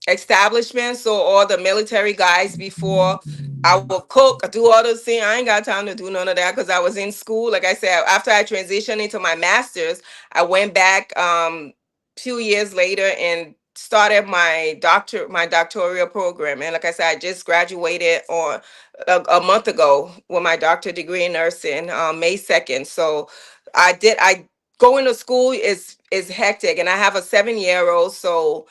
establishment. So all the military guys before I will cook, do all those things. I ain't got time to do none of that because I was in school. Like I said, after I transitioned into my master's, I went back 2 years later and started my doctoral program. And like I said, I just graduated on a month ago with my doctorate degree in nursing, May 2nd. So I going to school is hectic, and I have a 7-year old. So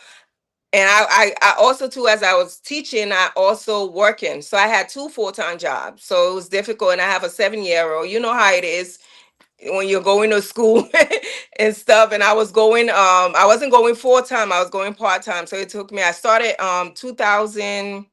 and I also too, as I was teaching, I also working. So I had two full-time jobs. So it was difficult. And I have a 7-year old. You know how it is when you're going to school and stuff. And I wasn't going full-time, I was going part-time. So it took me, I started 2000.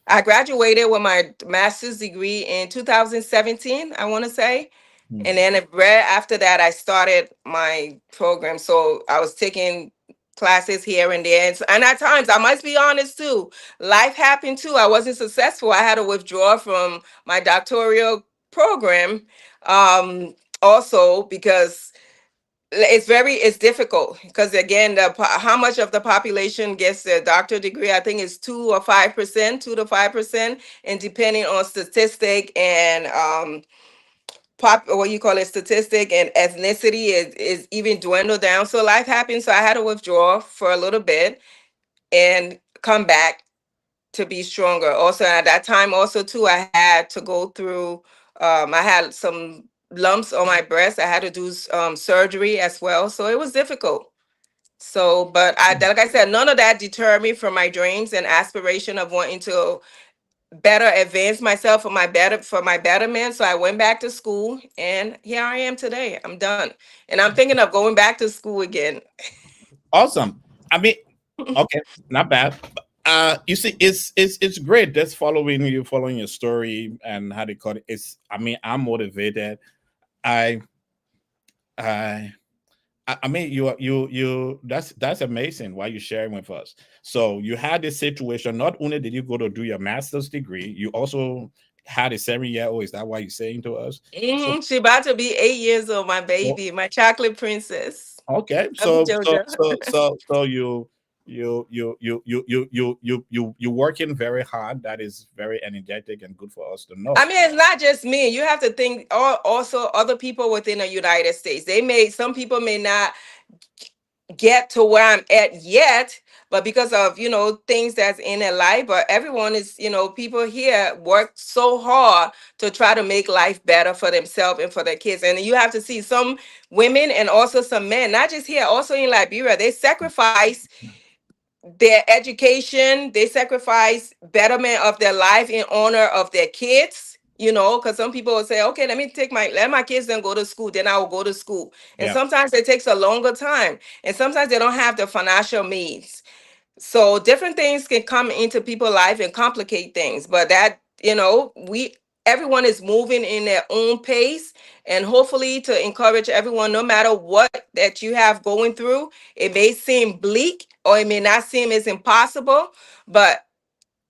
I graduated with my master's degree in 2017, I want to say. And then right after that, I started my program. So I was taking classes here and there. And at times, I must be honest too, life happened too. I wasn't successful. I had to withdraw from my doctoral program, also because it's difficult, because again, how much of the population gets their doctorate degree? I think it's 2 or 5%, 2 to 5%, and depending on statistic and what you call it, statistic and ethnicity is even dwindled down. So life happened. So I had to withdraw for a little bit and come back to be stronger. Also at that time, also too, I had to go through. I had some lumps on my breast. I had to do surgery as well. So it was difficult. So, but like I said, none of that deterred me from my dreams and aspiration of wanting to better advance myself for my betterment. So I went back to school, and here I am today. I'm done, and I'm thinking of going back to school again. Awesome. I mean, okay, not bad. You see, it's great. That's following your story and how they call it. It's, I mean, I'm motivated. I, I, I mean, you. That's amazing. Why you sharing with us? So you had this situation. Not only did you go to do your master's degree, you also had a 7-year old. Is that why you're saying to us? So, She about to be 8 years old, my so baby, my chocolate princess. okay. Love you, So Jojo. you working very hard. That is very energetic and good for us to know. I mean, it's not just me. You have to think also other people within the United States. Some people may not get to where I'm at yet, but because of, things that's in their life, but everyone is, people here work so hard to try to make life better for themselves and for their kids. And you have to see some women and also some men, not just here, also in Liberia, they sacrifice their education, they sacrifice betterment of their life in honor of their kids. Because some people will say, okay, let my kids then go to school, then I will go to school. And Yeah. sometimes it takes a longer time. And sometimes they don't have the financial means. So different things can come into people's life and complicate things, but that, we everyone is moving in their own pace, and hopefully to encourage everyone, no matter what that you have going through, it may seem bleak or it may not seem as impossible, but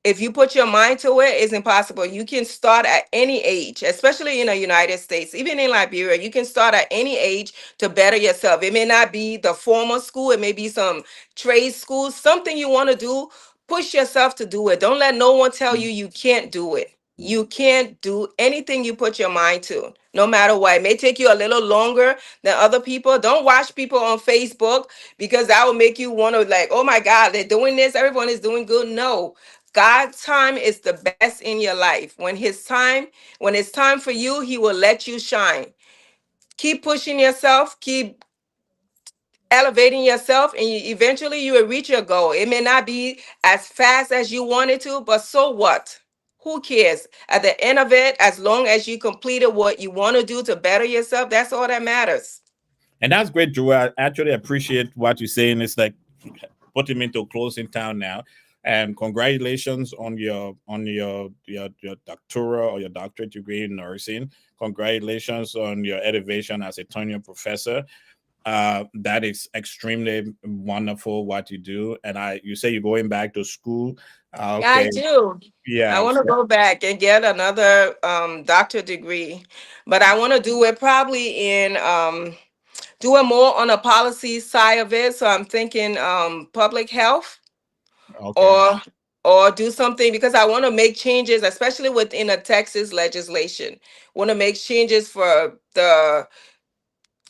if you put your mind to it, it's impossible. You can start at any age, especially in the United States, even in Liberia. You can start at any age to better yourself. It may not be the formal school, it may be some trade school, something you want to do. Push yourself to do it. Don't let no one tell you you can't do it. You can't do anything you put your mind to, no matter what. It may take you a little longer than other people. Don't watch people on Facebook, because that will make you want to, like, oh my God, they're doing this. Everyone is doing good. No, God's time is the best in your life. When it's time for you, he will let you shine. Keep pushing yourself, keep elevating yourself, and eventually you will reach your goal. It may not be as fast as you wanted to, but so what? Who cares? At the end of it, as long as you completed what you want to do to better yourself, that's all that matters. And that's great, Drew. I actually appreciate what you're saying. It's like putting me into closing town now. And congratulations on your doctoral or your doctorate degree in nursing. Congratulations on your elevation as a tenure professor. That is extremely wonderful what you do. And you say you're going back to school. I Okay. do. I Yeah. want to go back and get another doctorate degree, but I want to do it probably in doing more on the policy side of it. So I'm thinking public health, Okay. or do something, because I want to make changes, especially within a Texas legislation. Want to make changes for the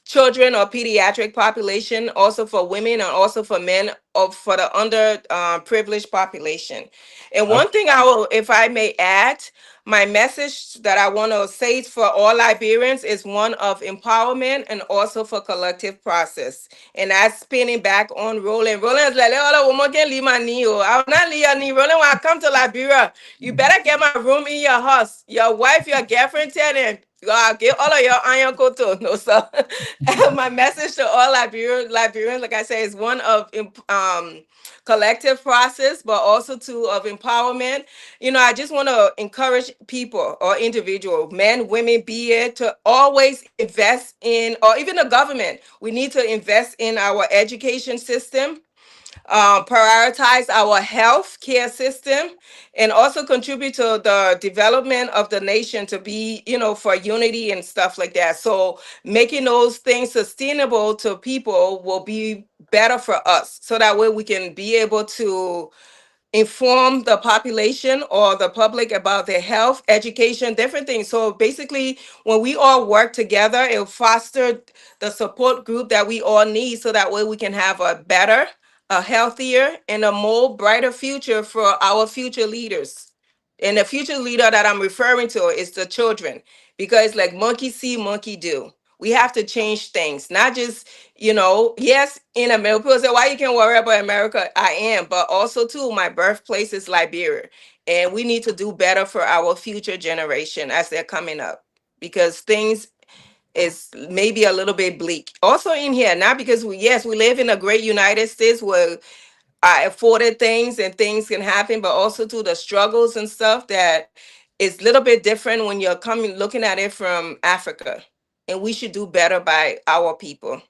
children or pediatric population, also for women and also for men, or for the under privileged population. And Okay. one thing I will, if I may add, my message that I want to say for all Liberians is one of empowerment and also for collective process. And that's spinning back on Roland. Roland is like, "Oh, woman can leave my knee. Oh, I will not leave your knee. Roland, when I come to Liberia, you better get my room in your house. Your wife, your girlfriend, tell them. Get all of your iron koto." No, sir. My message to all Liberians, like I say, is one of collective process, but also two of empowerment. I just want to encourage people or individual, men, women, be it, to always invest in, or even the government. We need to invest in our education system, prioritize our health care system, and also contribute to the development of the nation to be, for unity and stuff like that. So making those things sustainable to people will be better for us. So that way we can be able to inform the population or the public about their health, education, different things. So basically, when we all work together, it'll foster the support group that we all need, so that way we can have a better, a healthier, and a more brighter future for our future leaders. And the future leader that I'm referring to is the children, because like monkey see, monkey do. We have to change things, not just, yes, in America. People say, why you can't worry about America? I am, but also too, my birthplace is Liberia. And we need to do better for our future generation as they're coming up, because things is maybe a little bit bleak. Also in here, not because we live in a great United States where I afforded things and things can happen, but also to the struggles and stuff that is a little bit different when you're coming looking at it from Africa. And we should do better by our people.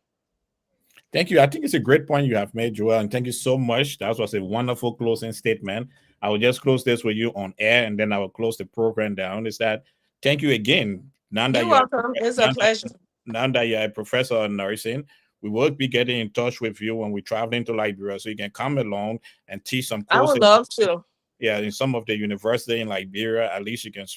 Thank you. I think it's a great point you have made, Joel, and thank you so much. That was a wonderful closing statement. I will just close this with you on air, and then I will close the program down. Is that thank you again. Now that You're you're welcome. It's a pleasure. now that you're a professor of nursing, we will be getting in touch with you when we travel into Liberia, so you can come along and teach some I would courses. love to. Yeah, in some of the university in Liberia, at least you can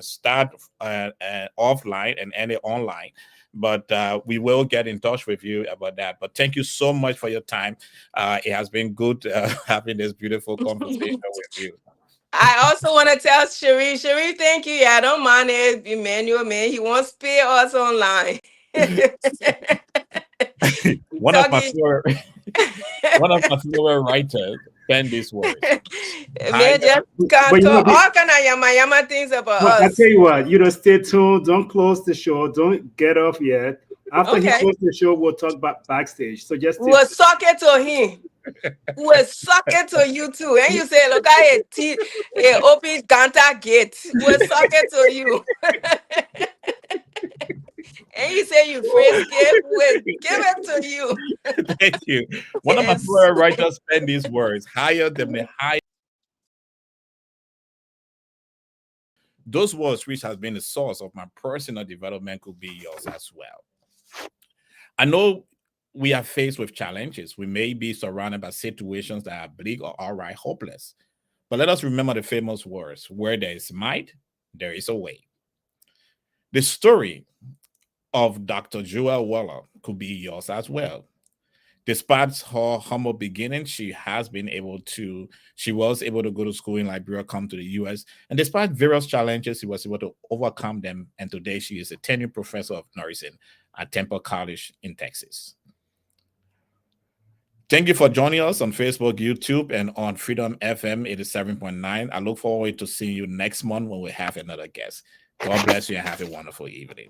start offline and end it online. But we will get in touch with you about that. But thank you so much for your time. It has been good having this beautiful conversation with you. I also want to tell Cherie, thank you. Yeah, I don't mind it. Emmanuel, man, he wants to pay us online. one of my Talking. favorite, one of my favorite writers penned these words. Man, just But can't talk all kind of yama things about I us. tell you what, stay tuned. Don't close the show. Don't get off yet. After he Okay. closes the show, we'll talk about backstage. So just We'll suck it to him. We'll suck it to you too. And you say, look, I open contact gate. We'll suck it to you. And you say you phrase gift, we'll give it to you. Thank you. One of my favorite writers penned these words: higher than the high. Those words, which has been the source of my personal development, could be yours as well. I know we are faced with challenges. We may be surrounded by situations that are bleak or outright hopeless. But let us remember the famous words: where there is might, there is a way. The story of Dr. Jewelle Welleh could be yours as well. Despite her humble beginnings, she was able to go to school in Liberia, come to the US, and despite various challenges, she was able to overcome them. And today she is a tenured professor of nursing at Temple College in Texas. Thank you for joining us on Facebook, YouTube, and on Freedom FM 87.9. I look forward to seeing you next month when we have another guest. God bless you and have a wonderful evening.